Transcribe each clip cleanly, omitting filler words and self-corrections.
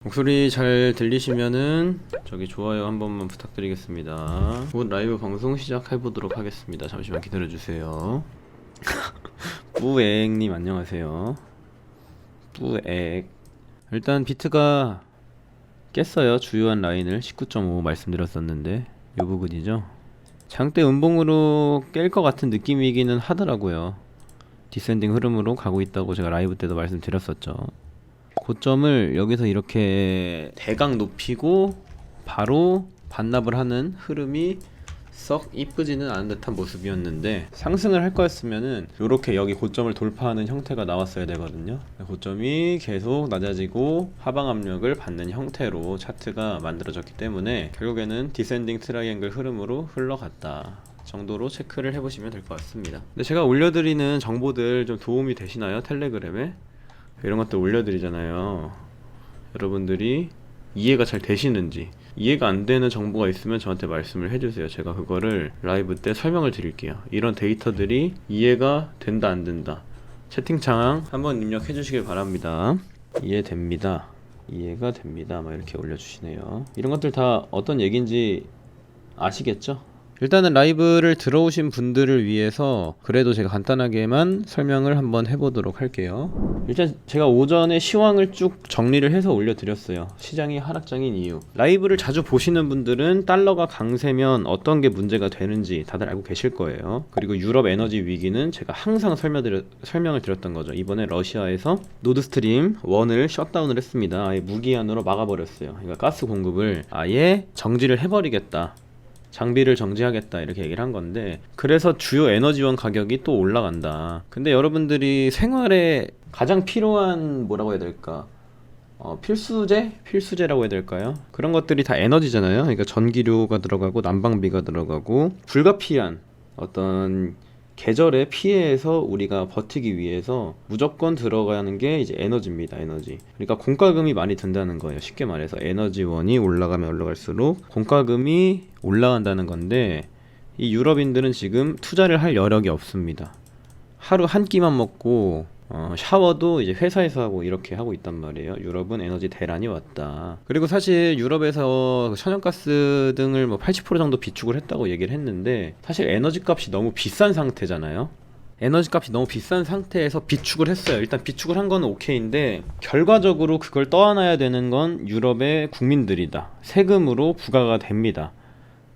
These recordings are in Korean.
목소리 잘 들리시면은 저기 좋아요 한 번만 부탁드리겠습니다. 곧 라이브 방송 시작해보도록 하겠습니다. 잠시만 기다려주세요. 뿌액님 안녕하세요. 뿌액. 일단 비트가 깼어요. 주요한 라인을 19.5 말씀드렸었는데 이 부분이죠. 장대 음봉으로 깰 것 같은 느낌이기는 하더라고요. 디센딩 흐름으로 가고 있다고 제가 라이브 때도 말씀드렸었죠. 고점을 여기서 이렇게 대강 높이고 바로 반납을 하는 흐름이 썩 이쁘지는 않은 듯한 모습이었는데, 상승을 할 거였으면은 요렇게 여기 고점을 돌파하는 형태가 나왔어야 되거든요. 고점이 계속 낮아지고 하방 압력을 받는 형태로 차트가 만들어졌기 때문에 결국에는 디센딩 트라이앵글 흐름으로 흘러갔다 정도로 체크를 해보시면 될 것 같습니다. 근데 제가 올려드리는 정보들 좀 도움이 되시나요? 텔레그램에 이런 것들 올려드리잖아요. 여러분들이 이해가 잘 되시는지, 이해가 안 되는 정보가 있으면 저한테 말씀을 해주세요. 제가 그거를 라이브 때 설명을 드릴게요. 이런 데이터들이 이해가 된다 안 된다, 채팅창 한번 입력해 주시길 바랍니다. 이해됩니다, 이해가 됩니다, 막 이렇게 올려주시네요. 이런 것들 다 어떤 얘기인지 아시겠죠? 일단은 라이브를 들어오신 분들을 위해서 그래도 제가 간단하게만 설명을 한번 해보도록 할게요. 일단 제가 오전에 시황을 쭉 정리를 해서 올려드렸어요. 시장이 하락장인 이유. 라이브를 자주 보시는 분들은 달러가 강세면 어떤 게 문제가 되는지 다들 알고 계실 거예요. 그리고 유럽 에너지 위기는 제가 항상 설명을 드렸던 거죠. 이번에 러시아에서 노드스트림 1을 셧다운을 했습니다. 아예 무기한으로 막아버렸어요. 그러니까 가스 공급을 아예 정지를 해버리겠다, 장비를 정지하겠다, 이렇게 얘기를 한 건데, 그래서 주요 에너지원 가격이 또 올라간다. 근데 여러분들이 생활에 가장 필요한 뭐라고 해야 될까, 필수제라고 해야 될까요? 그런 것들이 다 에너지잖아요. 그러니까 전기료가 들어가고 난방비가 들어가고, 불가피한 어떤 계절의 피해에서 우리가 버티기 위해서 무조건 들어가는 게 이제 에너지입니다. 에너지. 그러니까 공과금이 많이 든다는 거예요. 쉽게 말해서 에너지원이 올라가면 올라갈수록 공과금이 올라간다는 건데, 이 유럽인들은 지금 투자를 할 여력이 없습니다. 하루 한 끼만 먹고 샤워도 이제 회사에서 하고 이렇게 하고 있단 말이에요. 유럽은 에너지 대란이 왔다. 그리고 사실 유럽에서 천연가스 등을 뭐 80% 정도 비축을 했다고 얘기를 했는데, 사실 에너지 값이 너무 비싼 상태잖아요. 에너지 값이 너무 비싼 상태에서 비축을 했어요. 일단 비축을 한 건 오케이인데, 결과적으로 그걸 떠안아야 되는 건 유럽의 국민들이다. 세금으로 부과가 됩니다.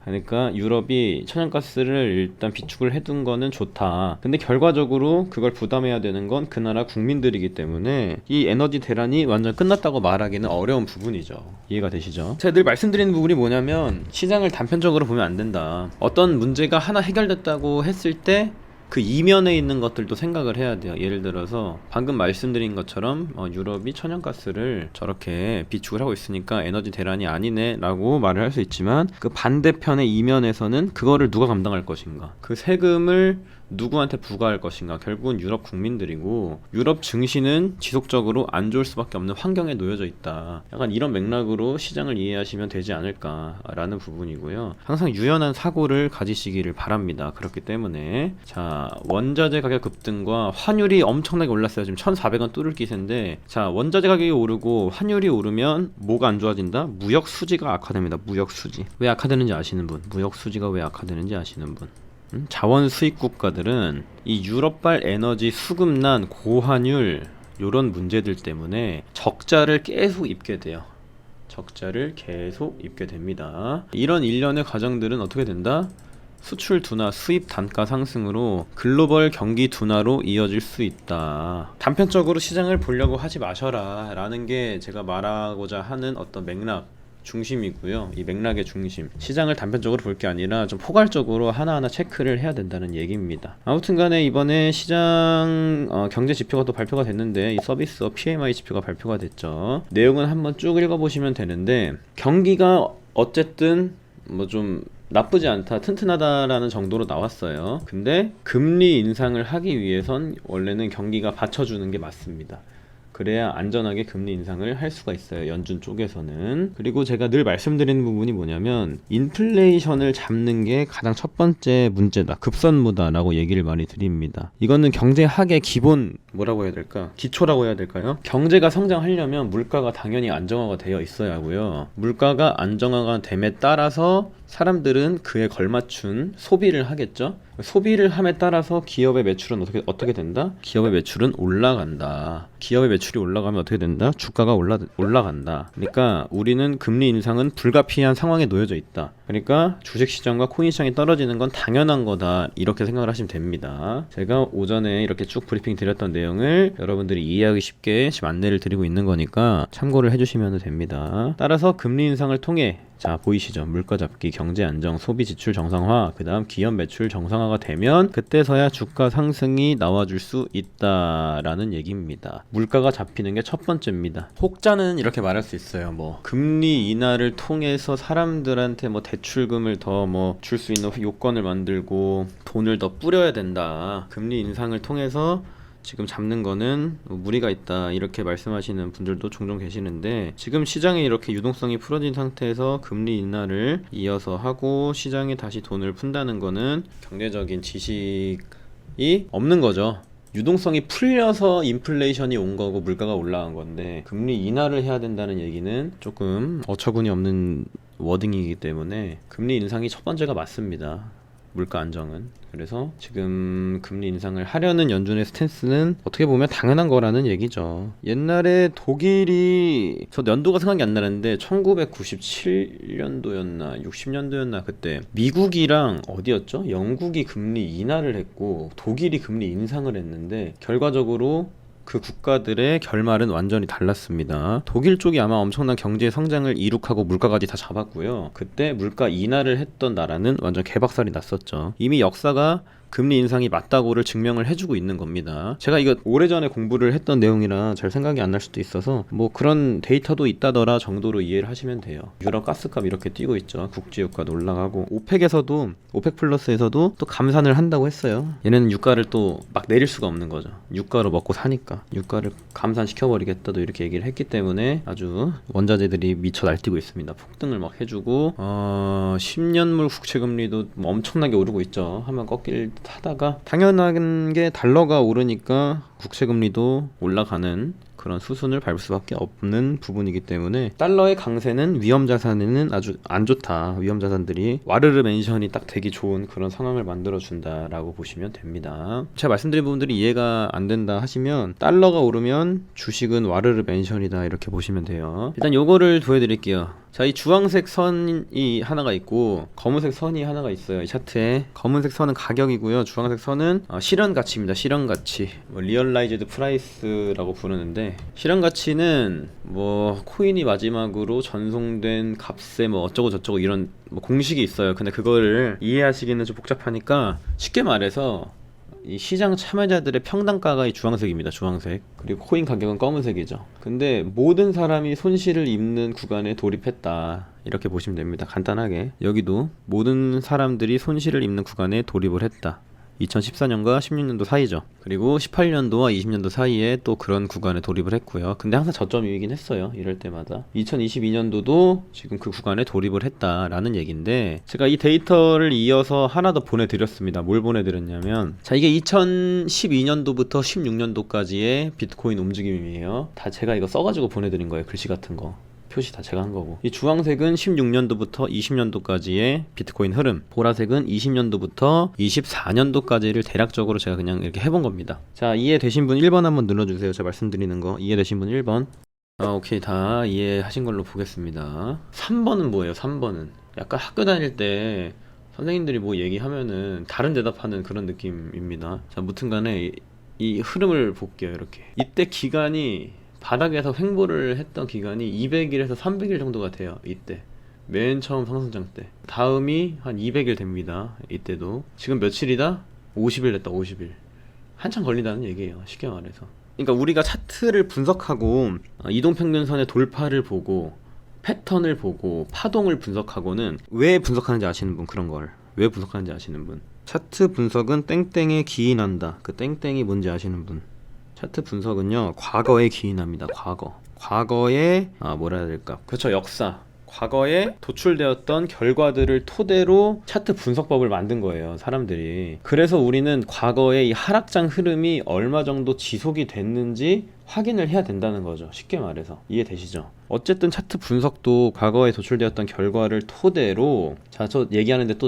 그러니까 유럽이 천연가스를 일단 비축을 해둔 거는 좋다. 근데 결과적으로 그걸 부담해야 되는 건 그 나라 국민들이기 때문에 이 에너지 대란이 완전 끝났다고 말하기는 어려운 부분이죠. 이해가 되시죠? 제가 늘 말씀드리는 부분이 뭐냐면, 시장을 단편적으로 보면 안 된다. 어떤 문제가 하나 해결됐다고 했을 때 그 이면에 있는 것들도 생각을 해야 돼요. 예를 들어서 방금 말씀드린 것처럼 유럽이 천연가스를 저렇게 비축을 하고 있으니까 에너지 대란이 아니네 라고 말을 할 수 있지만, 그 반대편의 이면에서는 그거를 누가 감당할 것인가, 그 세금을 누구한테 부과할 것인가, 결국은 유럽 국민들이고, 유럽 증시는 지속적으로 안 좋을 수밖에 없는 환경에 놓여져 있다. 약간 이런 맥락으로 시장을 이해하시면 되지 않을까라는 부분이고요. 항상 유연한 사고를 가지시기를 바랍니다. 그렇기 때문에 자, 원자재 가격 급등과 환율이 엄청나게 올랐어요. 지금 1,400원 뚫을 기세인데, 자, 원자재 가격이 오르고 환율이 오르면 뭐가 안 좋아진다? 무역 수지가 악화됩니다. 무역 수지. 왜 악화되는지 아시는 분? 무역 수지가 왜 악화되는지 아시는 분? 자원 수입 국가들은 이 유럽발 에너지 수급난, 고환율 요런 문제들 때문에 적자를 계속 입게 돼요. 적자를 계속 입게 됩니다. 이런 일련의 과정들은 어떻게 된다? 수출 둔화, 수입 단가 상승으로 글로벌 경기 둔화로 이어질 수 있다. 단편적으로 시장을 보려고 하지 마셔라 라는 게 제가 말하고자 하는 어떤 맥락 중심이고요. 이 맥락의 중심, 시장을 단편적으로 볼 게 아니라 좀 포괄적으로 하나하나 체크를 해야 된다는 얘기입니다. 아무튼 간에 이번에 시장 경제 지표가 또 발표가 됐는데, 이 서비스업 PMI 지표가 발표가 됐죠. 내용은 한번 쭉 읽어보시면 되는데, 경기가 어쨌든 뭐 좀 나쁘지 않다, 튼튼하다라는 정도로 나왔어요. 근데 금리 인상을 하기 위해선 원래는 경기가 받쳐주는 게 맞습니다. 그래야 안전하게 금리 인상을 할 수가 있어요. 연준 쪽에서는. 그리고 제가 늘 말씀드리는 부분이 뭐냐면 인플레이션을 잡는 게 가장 첫 번째 문제다. 급선무다라고 얘기를 많이 드립니다. 이거는 경제학의 기본 뭐라고 해야 될까? 기초라고 해야 될까요? 경제가 성장하려면 물가가 당연히 안정화가 되어 있어야 하고요. 물가가 안정화가 됨에 따라서 사람들은 그에 걸맞춘 소비를 하겠죠. 소비를 함에 따라서 기업의 매출은 어떻게 된다? 기업의 매출은 올라간다. 기업의 매출이 올라가면 어떻게 된다? 주가가 올라간다. 그러니까 우리는 금리 인상은 불가피한 상황에 놓여져 있다. 그러니까 주식시장과 코인시장이 떨어지는 건 당연한 거다. 이렇게 생각을 하시면 됩니다. 제가 오전에 이렇게 쭉 브리핑 드렸던 내용을 여러분들이 이해하기 쉽게 지금 안내를 드리고 있는 거니까 참고를 해주시면 됩니다. 따라서 금리 인상을 통해 자 보이시죠? 물가 잡기, 경제 안정, 소비 지출 정상화, 그 다음 기업 매출 정상화가 되면 그때서야 주가 상승이 나와줄 수 있다라는 얘기입니다. 물가가 잡히는 게 첫 번째입니다. 혹자는 이렇게 말할 수 있어요. 뭐 금리 인하를 통해서 사람들한테 뭐 대출금을 더 뭐 줄 수 있는 요건을 만들고 돈을 더 뿌려야 된다. 금리 인상을 통해서 지금 잡는 거는 무리가 있다 이렇게 말씀하시는 분들도 종종 계시는데 지금 시장에 이렇게 유동성이 풀어진 상태에서 금리 인하를 이어서 하고 시장에 다시 돈을 푼다는 거는 경제적인 지식이 없는 거죠. 유동성이 풀려서 인플레이션이 온 거고 물가가 올라간 건데 금리 인하를 해야 된다는 얘기는 조금 어처구니 없는 워딩이기 때문에 금리 인상이 첫 번째가 맞습니다. 물가 안정은. 그래서 지금 금리 인상을 하려는 연준의 스탠스는 어떻게 보면 당연한 거라는 얘기죠. 옛날에 독일이 저 연도가 생각이 안 나는데 1997년도였나 60년도였나 그때 미국이랑 어디였죠? 영국이 금리 인하를 했고 독일이 금리 인상을 했는데 결과적으로 그 국가들의 결말은 완전히 달랐습니다. 독일 쪽이 아마 엄청난 경제 성장을 이룩하고 물가까지 다 잡았고요. 그때 물가 인하를 했던 나라는 완전 개박살이 났었죠. 이미 역사가 금리 인상이 맞다고를 증명을 해주고 있는 겁니다. 제가 이거 오래전에 공부를 했던 내용이라 잘 생각이 안 날 수도 있어서 뭐 그런 데이터도 있다더라 정도로 이해를 하시면 돼요. 유럽 가스값 이렇게 뛰고 있죠. 국제유가도 올라가고 오펙 플러스에서도 또 감산을 한다고 했어요. 얘네는 유가를 또 막 내릴 수가 없는 거죠. 유가로 먹고 사니까 유가를 감산시켜버리겠다도 이렇게 얘기를 했기 때문에 아주 원자재들이 미쳐 날뛰고 있습니다. 폭등을 막 해주고 10년물 국채금리도 뭐 엄청나게 오르고 있죠. 하면 꺾일 하다가 당연한 게 달러가 오르니까 국채금리도 올라가는 그런 수순을 밟을 수밖에 없는 부분이기 때문에 달러의 강세는 위험자산에는 아주 안 좋다. 위험자산들이 와르르 멘션이 딱 되기 좋은 그런 상황을 만들어준다라고 보시면 됩니다. 제가 말씀드린 부분들이 이해가 안 된다 하시면 달러가 오르면 주식은 와르르 멘션이다 이렇게 보시면 돼요. 일단 요거를 보여드릴게요. 자, 이 주황색 선이 하나가 있고 검은색 선이 하나가 있어요. 이 차트에 검은색 선은 가격이고요. 주황색 선은 실현가치입니다. 실현가치, 리얼라이즈드 프라이스라고 부르는데 실현가치는 뭐 코인이 마지막으로 전송된 값에 뭐 어쩌고 저쩌고 이런 뭐 공식이 있어요. 근데 그거를 이해하시기는 좀 복잡하니까 쉽게 말해서 이 시장 참여자들의 평단가가 이 주황색입니다. 주황색. 그리고 코인 가격은 검은색이죠. 근데 모든 사람이 손실을 입는 구간에 돌입했다. 이렇게 보시면 됩니다. 간단하게. 여기도 모든 사람들이 손실을 입는 구간에 돌입을 했다. 2014년과 16년도 사이죠. 그리고 18년도와 20년도 사이에 또 그런 구간에 돌입을 했고요. 근데 항상 저점이긴 했어요. 이럴 때마다. 2022년도도 지금 그 구간에 돌입을 했다라는 얘기인데 제가 이 데이터를 이어서 하나 더 보내드렸습니다. 뭘 보내드렸냐면 자, 이게 2012년도부터 16년도까지의 비트코인 움직임이에요. 다 제가 이거 써가지고 보내드린 거예요. 글씨 같은 거. 표시 다 제가 한 거고. 이 주황색은 16년도부터 20년도까지의 비트코인 흐름, 보라색은 20년도부터 24년도까지를 대략적으로 제가 그냥 이렇게 해본 겁니다. 자, 이해되신 분 1번 한번 눌러주세요. 제가 말씀드리는 거 이해되신 분 1번. 오케이, 다 이해하신 걸로 보겠습니다. 3번은 뭐예요? 3번은 약간 학교 다닐 때 선생님들이 뭐 얘기하면은 다른 대답하는 그런 느낌입니다. 자, 무튼간에 이 흐름을 볼게요. 이렇게 이때 기간이 바닥에서 횡보를 했던 기간이 200일에서 300일 정도가 돼요. 이때 맨 처음 상승장 때 다음이 한 200일 됩니다. 이때도 지금 며칠이다? 50일 됐다. 50일 한참 걸린다는 얘기예요. 쉽게 말해서. 그러니까 우리가 차트를 분석하고 이동평균선의 돌파를 보고 패턴을 보고 파동을 분석하고는 왜 분석하는지 아시는 분, 그런 걸 왜 분석하는지 아시는 분, 차트 분석은 땡땡에 기인한다. 그 땡땡이 뭔지 아시는 분. 차트 분석은요, 과거에 기인합니다. 과거에 뭐라 해야 될까? 그렇죠, 역사. 과거에 도출되었던 결과들을 토대로 차트 분석법을 만든 거예요, 사람들이. 그래서 우리는 과거의 이 하락장 흐름이 얼마 정도 지속이 됐는지 확인을 해야 된다는 거죠. 쉽게 말해서. 이해되시죠? 어쨌든 차트 분석도 과거에 도출되었던 결과를 토대로, 자, 저 얘기하는데 또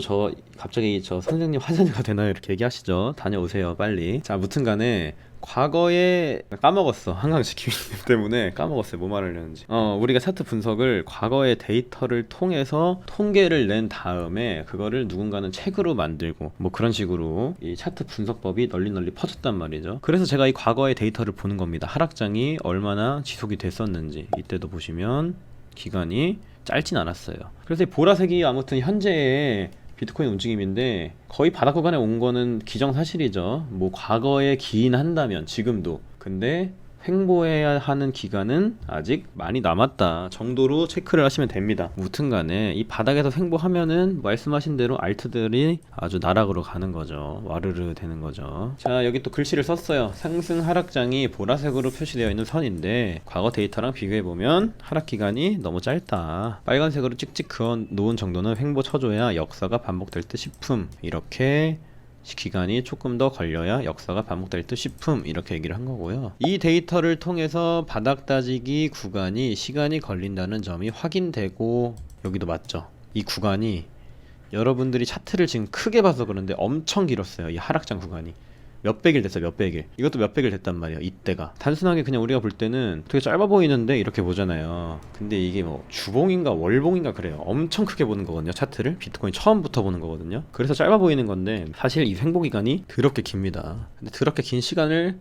갑자기 저 선생님 화제가 되나요? 이렇게 얘기하시죠. 다녀오세요, 빨리. 자, 무튼 간에 과거에 까먹었어. 한강지킴이 때문에 까먹었어요. 뭐 말하려는지. 우리가 차트 분석을 과거의 데이터를 통해서 통계를 낸 다음에 그거를 누군가는 책으로 만들고 뭐 그런 식으로 이 차트 분석법이 널리 퍼졌단 말이죠. 그래서 제가 이 과거의 데이터를 보는 겁니다. 하락장이 얼마나 지속이 됐었는지. 이때도 보시면 기간이 짧진 않았어요. 그래서 이 보라색이 아무튼 현재의 비트코인 움직임인데 거의 바닥 구간에 온 거는 기정사실이죠. 뭐 과거에 기인한다면 지금도. 근데 횡보해야 하는 기간은 아직 많이 남았다 정도로 체크를 하시면 됩니다. 무튼 간에 이 바닥에서 횡보하면은 말씀하신 대로 알트들이 아주 나락으로 가는 거죠. 와르르 되는 거죠. 자, 여기 또 글씨를 썼어요. 상승 하락장이 보라색으로 표시되어 있는 선인데 과거 데이터랑 비교해보면 하락 기간이 너무 짧다. 빨간색으로 찍찍 그어 놓은 정도는 횡보 쳐줘야 역사가 반복될 듯 싶음. 이렇게 기간이 조금 더 걸려야 역사가 반복될 듯 싶음, 이렇게 얘기를 한 거고요. 이 데이터를 통해서 바닥 따지기 구간이 시간이 걸린다는 점이 확인되고, 여기도 맞죠. 이 구간이 여러분들이 차트를 지금 크게 봐서 그런데 엄청 길었어요. 이 하락장 구간이 몇백일 됐어요. 몇백일. 이것도 몇백일 됐단 말이에요. 이때가 단순하게 그냥 우리가 볼 때는 되게 짧아 보이는데 이렇게 보잖아요. 근데 이게 뭐 주봉인가 월봉인가 그래요. 엄청 크게 보는 거거든요. 차트를 비트코인 처음부터 보는 거거든요. 그래서 짧아 보이는 건데 사실 이 횡보 기간이 더럽게 깁니다. 근데 더럽게 긴 시간을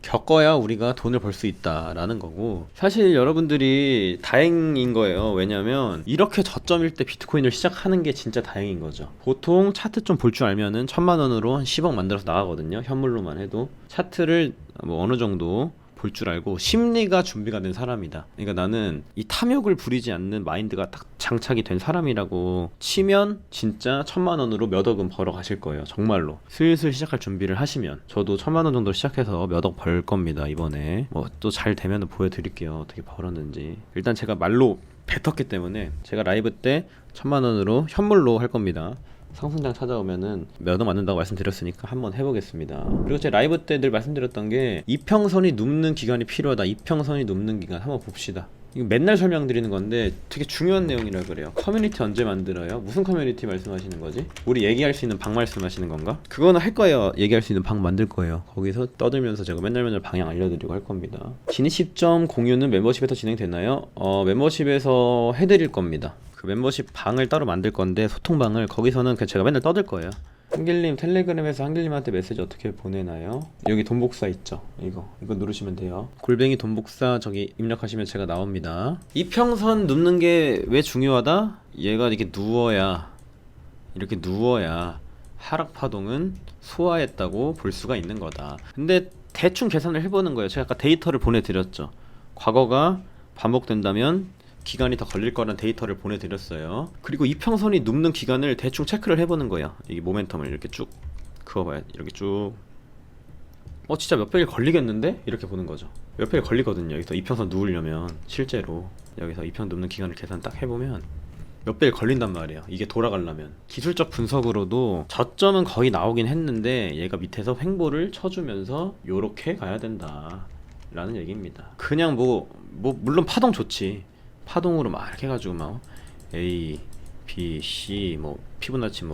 겪어야 우리가 돈을 벌 수 있다라는 거고, 사실 여러분들이 다행인 거예요. 왜냐면 이렇게 저점일 때 비트코인을 시작하는 게 진짜 다행인 거죠. 보통 차트 좀 볼 줄 알면은 1000만 원으로 한 10억 만들어서 나가거든요. 현물로만 해도. 차트를 뭐 어느 정도 볼 줄 알고 심리가 준비가 된 사람이다. 그러니까 나는 이 탐욕을 부리지 않는 마인드가 딱 장착이 된 사람이라고 치면 진짜 1000만 원으로 몇 억은 벌어 가실 거예요. 정말로 슬슬 시작할 준비를 하시면. 저도 1000만 원 정도 시작해서 몇 억 벌 겁니다. 이번에 뭐 또 잘 되면 보여드릴게요. 어떻게 벌었는지. 일단 제가 말로 뱉었기 때문에 제가 라이브 때 1000만 원으로 현물로 할 겁니다. 상승장 찾아오면은 몇 원 맞는다고 말씀드렸으니까 한번 해보겠습니다. 그리고 제 라이브 때 늘 말씀드렸던 게 이평선이 눕는 기간이 필요하다. 이평선이 눕는 기간 한번 봅시다. 이거 맨날 설명드리는 건데 되게 중요한 내용이라 그래요. 커뮤니티 언제 만들어요? 무슨 커뮤니티 말씀하시는 거지? 우리 얘기할 수 있는 방 말씀하시는 건가? 그거는 할 거예요. 얘기할 수 있는 방 만들 거예요. 거기서 떠들면서 제가 맨날 방향 알려드리고 할 겁니다. 진입시점 공유는 멤버십에서 진행되나요? 멤버십에서 해드릴 겁니다. 그 멤버십 방을 따로 만들 건데, 소통방을, 거기서는 그냥 제가 맨날 떠들 거예요. 한길님 텔레그램에서 한길님한테 메시지 어떻게 보내나요? 여기 돈복사 있죠? 이거 누르시면 돼요. 골뱅이 돈복사 저기 입력하시면 제가 나옵니다. 이평선 눕는 게 왜 중요하다? 얘가 이렇게 누워야 하락 파동은 소화했다고 볼 수가 있는 거다. 근데 대충 계산을 해보는 거예요. 제가 아까 데이터를 보내드렸죠. 과거가 반복된다면 기간이 더 걸릴 거란 데이터를 보내드렸어요. 그리고 이평선이 눕는 기간을 대충 체크를 해보는 거야. 이게 모멘텀을 이렇게 쭉 그어봐야, 이렇게 쭉 진짜 몇 백일 걸리겠는데? 이렇게 보는 거죠. 몇 백일 걸리거든요. 여기서 이평선 누우려면. 실제로 여기서 이평 눕는 기간을 계산 딱 해보면 몇 백일 걸린단 말이에요. 이게 돌아가려면. 기술적 분석으로도 저점은 거의 나오긴 했는데 얘가 밑에서 횡보를 쳐주면서 요렇게 가야 된다 라는 얘기입니다. 그냥 물론 파동 좋지. 파동으로 막 이렇게 해가지고 막 A, B, C 피보나치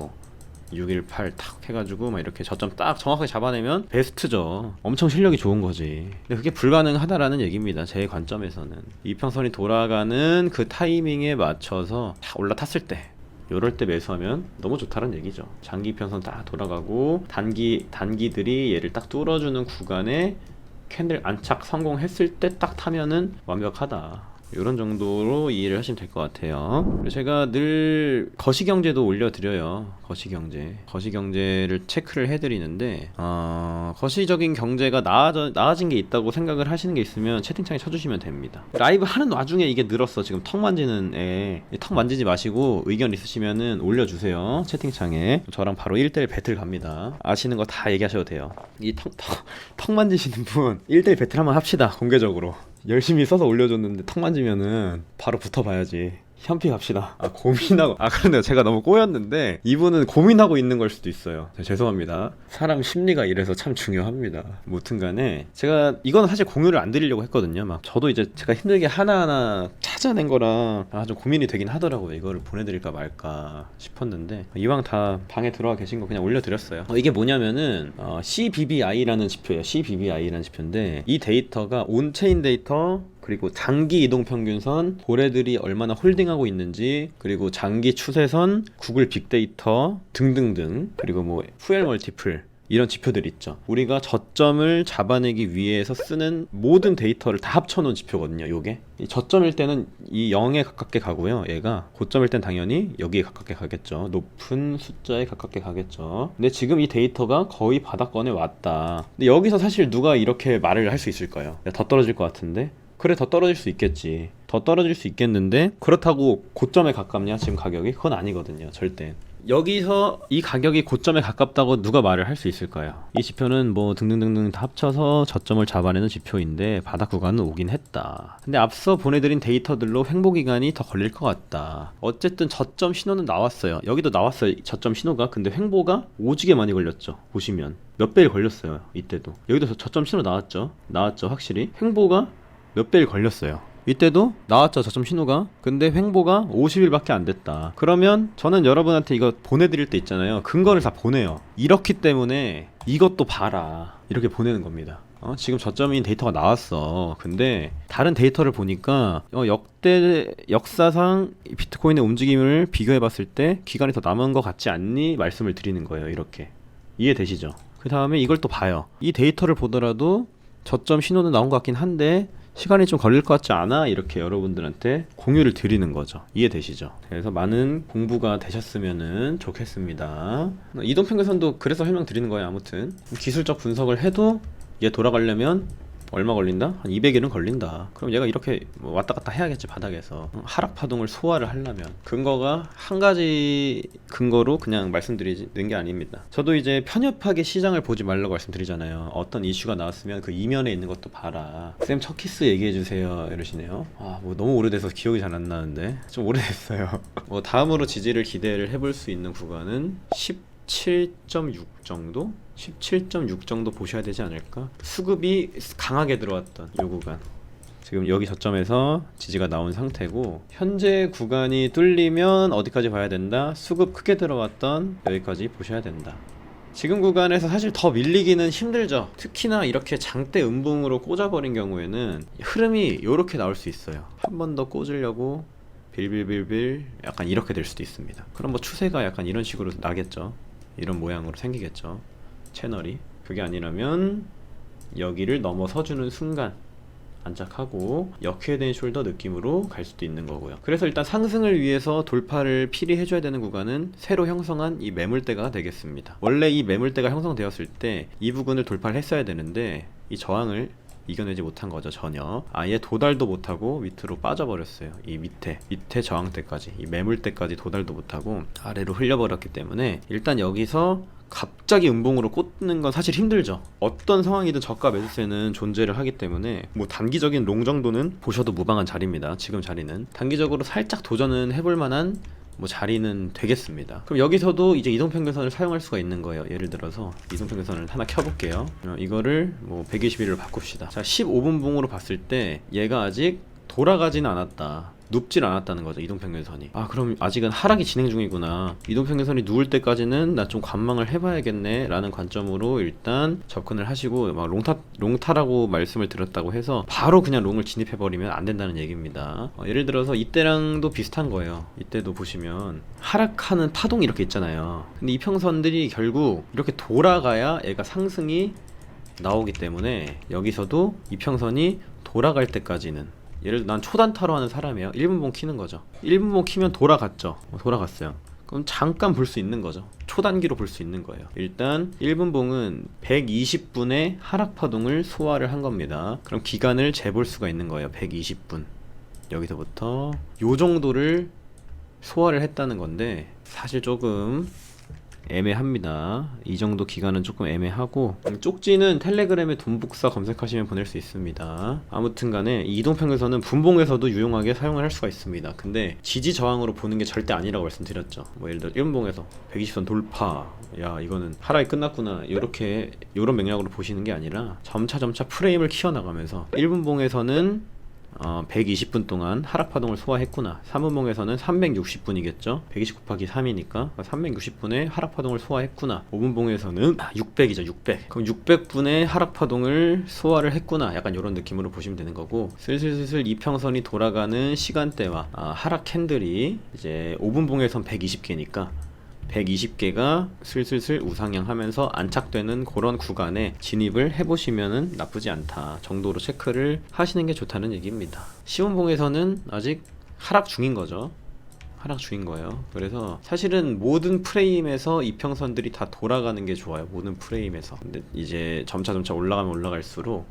618 탁 해가지고 막 이렇게 저점 딱 정확하게 잡아내면 베스트죠. 엄청 실력이 좋은 거지. 근데 그게 불가능하다라는 얘기입니다. 제 관점에서는. 이평선이 돌아가는 그 타이밍에 맞춰서 딱 올라탔을 때, 요럴 때 매수하면 너무 좋다는 얘기죠. 장기 이평선 딱 돌아가고 단기들이 얘를 딱 뚫어주는 구간에 캔들 안착 성공했을 때 딱 타면은 완벽하다. 이런 정도로 이해를 하시면 될 것 같아요. 그리고 제가 늘 거시경제도 올려드려요. 거시경제를 체크를 해드리는데 거시적인 경제가 나아진 게 있다고 생각을 하시는 게 있으면 채팅창에 쳐주시면 됩니다. 라이브 하는 와중에 이게 늘었어. 지금 턱 만지는 애. 턱 만지지 마시고 의견 있으시면은 올려주세요. 채팅창에. 저랑 바로 1대1 배틀 갑니다. 아시는 거 다 얘기하셔도 돼요. 이 턱 만지시는 분 1대1 배틀 한번 합시다. 공개적으로. 열심히 써서 올려줬는데 턱 만지면은 바로 붙어봐야지. 현피 갑시다. 그런데 제가 너무 꼬였는데 이분은 고민하고 있는 걸 수도 있어요. 죄송합니다. 사람 심리가 이래서 참 중요합니다. 무튼간에 제가 이건 사실 공유를 안 드리려고 했거든요. 막 저도 이제 제가 힘들게 하나하나 찾아낸 거라 좀 고민이 되긴 하더라고요. 이거를 보내드릴까 말까 싶었는데 이왕 다 방에 들어와 계신 거 그냥 올려드렸어요. 이게 뭐냐면은 CBBI라는 지표예요. CBBI라는 지표인데 이 데이터가 온체인 데이터 그리고 장기 이동 평균선, 고래들이 얼마나 홀딩하고 있는지, 그리고 장기 추세선, 구글 빅데이터 등등등, 그리고 뭐 fuel 멀티플 이런 지표들이 있죠. 우리가 저점을 잡아내기 위해서 쓰는 모든 데이터를 다 합쳐놓은 지표거든요. 요게 이 저점일 때는 이 0에 가깝게 가고요. 얘가 고점일 땐 당연히 여기에 가깝게 가겠죠. 높은 숫자에 가깝게 가겠죠. 근데 지금 이 데이터가 거의 바닥권에 왔다. 근데 여기서 사실 누가 이렇게 말을 할 수 있을까요? 더 떨어질 것 같은데? 그래, 더 떨어질 수 있겠지. 더 떨어질 수 있겠는데 그렇다고 고점에 가깝냐 지금 가격이? 그건 아니거든요. 절대. 여기서 이 가격이 고점에 가깝다고 누가 말을 할 수 있을까요? 이 지표는 뭐 등등등등 다 합쳐서 저점을 잡아내는 지표인데 바닥 구간은 오긴 했다. 근데 앞서 보내드린 데이터들로 횡보 기간이 더 걸릴 것 같다. 어쨌든 저점 신호는 나왔어요. 여기도 나왔어요. 저점 신호가. 근데 횡보가 오지게 많이 걸렸죠. 보시면 몇 배일 걸렸어요. 이때도 여기도 저점 신호 나왔죠. 확실히 횡보가 몇 배일 걸렸어요. 이때도 나왔죠. 저점 신호가. 근데 횡보가 50일밖에 안 됐다. 그러면 저는 여러분한테 이거 보내드릴 때 있잖아요. 근거를 다 보내요. 이렇기 때문에 이것도 봐라. 이렇게 보내는 겁니다. 지금 저점인 데이터가 나왔어. 근데 다른 데이터를 보니까 역사상 비트코인의 움직임을 비교해 봤을 때 기간이 더 남은 것 같지 않니? 말씀을 드리는 거예요. 이렇게. 이해되시죠? 그 다음에 이걸 또 봐요. 이 데이터를 보더라도 저점 신호는 나온 것 같긴 한데 시간이 좀 걸릴 것 같지 않아? 이렇게 여러분들한테 공유를 드리는 거죠. 이해되시죠? 그래서 많은 공부가 되셨으면 좋겠습니다. 이동평균선도 그래서 설명드리는 거예요. 아무튼 기술적 분석을 해도 얘 돌아가려면 얼마 걸린다? 한 200일은 걸린다. 그럼 얘가 이렇게 왔다 갔다 해야겠지. 바닥에서 하락 파동을 소화를 하려면. 근거가 한 가지 근거로 그냥 말씀드리는 게 아닙니다. 저도 이제 편협하게 시장을 보지 말라고 말씀드리잖아요. 어떤 이슈가 나왔으면 그 이면에 있는 것도 봐라. 쌤 첫 키스 얘기해주세요 이러시네요. 뭐 너무 오래돼서 기억이 잘 안 나는데 좀 오래됐어요. 다음으로 지지를 기대를 해볼 수 있는 구간은 17.6 정도? 17.6 정도 보셔야 되지 않을까? 수급이 강하게 들어왔던 이 구간. 지금 여기 저점에서 지지가 나온 상태고 현재 구간이 뚫리면 어디까지 봐야 된다? 수급 크게 들어왔던 여기까지 보셔야 된다. 지금 구간에서 사실 더 밀리기는 힘들죠. 특히나 이렇게 장대 음봉으로 꽂아버린 경우에는 흐름이 이렇게 나올 수 있어요. 한 번 더 꽂으려고 빌빌빌빌 약간 이렇게 될 수도 있습니다. 그럼 뭐 추세가 약간 이런 식으로 나겠죠. 이런 모양으로 생기겠죠. 채널이. 그게 아니라면 여기를 넘어서주는 순간 안착하고 역회된 숄더 느낌으로 갈 수도 있는 거고요. 그래서 일단 상승을 위해서 돌파를 필히 해줘야 되는 구간은 새로 형성한 이 매물대가 되겠습니다. 원래 이 매물대가 형성되었을 때 이 부분을 돌파를 했어야 되는데 이 저항을 이겨내지 못한 거죠. 전혀. 아예 도달도 못하고 밑으로 빠져버렸어요. 이 밑에 저항대까지, 이 매물대까지 도달도 못하고 아래로 흘려버렸기 때문에 일단 여기서 갑자기 음봉으로 꽂는 건 사실 힘들죠. 어떤 상황이든 저가 매수세는 존재를 하기 때문에 뭐 단기적인 롱 정도는 보셔도 무방한 자리입니다. 지금 자리는 단기적으로 살짝 도전은 해볼 만한 뭐 자리는 되겠습니다. 그럼 여기서도 이제 이동평균선을 사용할 수가 있는 거예요. 예를 들어서 이동평균선을 하나 켜볼게요. 이거를 뭐 120일로 바꿉시다. 자, 15분 봉으로 봤을 때 얘가 아직 돌아가지는 않았다. 눕질 않았다는 거죠. 이동평균선이. 그럼 아직은 하락이 진행 중이구나. 이동평균선이 누울 때까지는 나 좀 관망을 해봐야겠네 라는 관점으로 일단 접근을 하시고, 막 롱타라고 말씀을 드렸다고 해서 바로 그냥 롱을 진입해버리면 안 된다는 얘기입니다. 예를 들어서 이때랑도 비슷한 거예요. 이때도 보시면 하락하는 파동이 이렇게 있잖아요. 근데 이평선들이 결국 이렇게 돌아가야 얘가 상승이 나오기 때문에 여기서도 이평선이 돌아갈 때까지는 예를 들어 난 초단타로 하는 사람이에요. 1분봉 키는 거죠. 1분봉 키면 돌아갔죠. 돌아갔어요. 그럼 잠깐 볼 수 있는 거죠. 초단기로 볼 수 있는 거예요. 일단 1분봉은 120분의 하락파동을 소화를 한 겁니다. 그럼 기간을 재볼 수가 있는 거예요. 120분. 여기서부터 요 정도를 소화를 했다는 건데 사실 조금 애매합니다. 이 정도 기간은 조금 애매하고, 쪽지는 텔레그램에 돈복사 검색하시면 보낼 수 있습니다. 아무튼 간에 이 이동평균선은 분봉에서도 유용하게 사용을 할 수가 있습니다. 근데 지지 저항으로 보는 게 절대 아니라고 말씀드렸죠. 뭐 예를 들어 1분봉에서 120선 돌파, 야 이거는 하락이 끝났구나, 이렇게 요런 맥락으로 보시는 게 아니라 점차 프레임을 키워나가면서 1분봉에서는 120분 동안 하락파동을 소화했구나. 3분봉에서는 360분이겠죠. 120 곱하기 3이니까 360분의 하락파동을 소화했구나. 5분봉에서는 600이죠. 600. 그럼 600분의 하락파동을 소화를 했구나. 약간 이런 느낌으로 보시면 되는 거고, 슬슬 이평선이 돌아가는 시간대와 하락 캔들이 이제 5분봉에선 120개니까 120개가 슬슬 우상향하면서 안착되는 그런 구간에 진입을 해보시면은 나쁘지 않다 정도로 체크를 하시는 게 좋다는 얘기입니다. 시온봉에서는 아직 하락 중인 거죠. 하락 중인 거예요. 그래서 사실은 모든 프레임에서 이평선들이 다 돌아가는 게 좋아요. 모든 프레임에서. 근데 이제 점차 올라가면 올라갈수록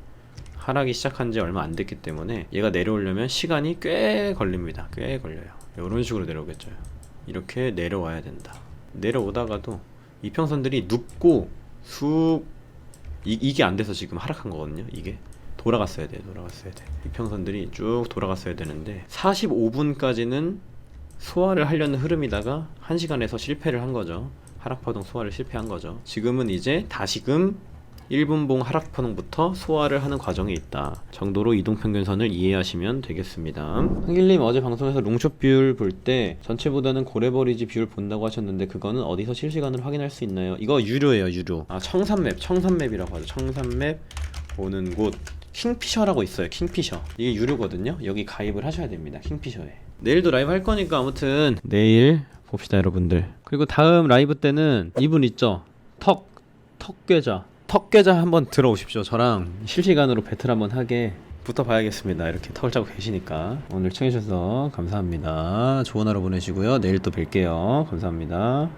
하락이 시작한 지 얼마 안 됐기 때문에 얘가 내려오려면 시간이 꽤 걸립니다. 꽤 걸려요. 이런 식으로 내려오겠죠. 이렇게 내려와야 된다. 내려오다가도 이평선들이 눕고 이게 안 돼서 지금 하락한 거거든요. 이게 돌아갔어야 돼. 이평선들이 쭉 돌아갔어야 되는데 45분까지는 소화를 하려는 흐름이다가 1시간에서 실패를 한 거죠. 하락파동 소화를 실패한 거죠. 지금은 이제 다시금 1분봉 하락파동부터 소화를 하는 과정에 있다 정도로 이동평균선을 이해하시면 되겠습니다. 한길님 어제 방송에서 롱숏 비율 볼 때 전체보다는 고래버리지 비율 본다고 하셨는데 그거는 어디서 실시간으로 확인할 수 있나요? 이거 유료예요. 유료. 청산맵이라고 하죠. 청산맵 보는 곳 킹피셔라고 있어요. 킹피셔. 이게 유료거든요. 여기 가입을 하셔야 됩니다. 킹피셔에. 내일도 라이브 할 거니까 아무튼 내일 봅시다 여러분들. 그리고 다음 라이브 때는 이분 있죠. 턱괴자 한번 들어오십시오. 저랑 실시간으로 배틀 한번 하게 붙어봐야겠습니다. 이렇게 턱을 짜고 계시니까. 오늘 청해주셔서 감사합니다. 좋은 하루 보내시고요. 내일 또 뵐게요. 감사합니다.